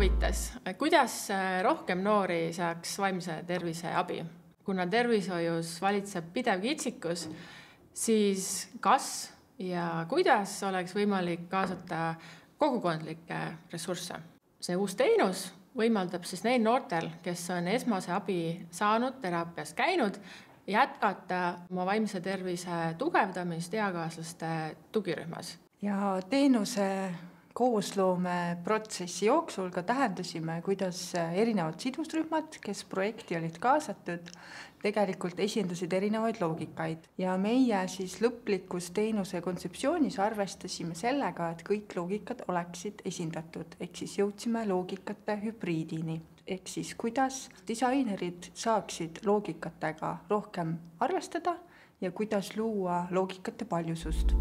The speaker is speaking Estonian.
huvitas, kuidas rohkem noori saaks vaimse tervise abi? Kuna tervishoius valitseb pidev kitsikus, siis kas ja kuidas oleks võimalik kaasata kogukondlikke ressursse? See uus teenus võimaldab siis neil noortel, kes on esmase abi saanud, teraapias käinud, jätkata oma vaimse tervise tugevdamist eakaaslaste tugirühmas. Ja teenuse koosloome protsessi jooksul ka tähendasime, kuidas erinevad sidusrühmad, kes projekti olid kaasatud, tegelikult esindasid erinevaid loogikaid. Ja meie siis lõplikus teenuse kontseptsioonis arvestasime sellega, et kõik loogikad oleksid esindatud, ehk siis jõudsime loogikate hübriidini. Ehk siis kuidas disainerid saaksid loogikatega rohkem arvestada ja kuidas luua loogikate paljusust.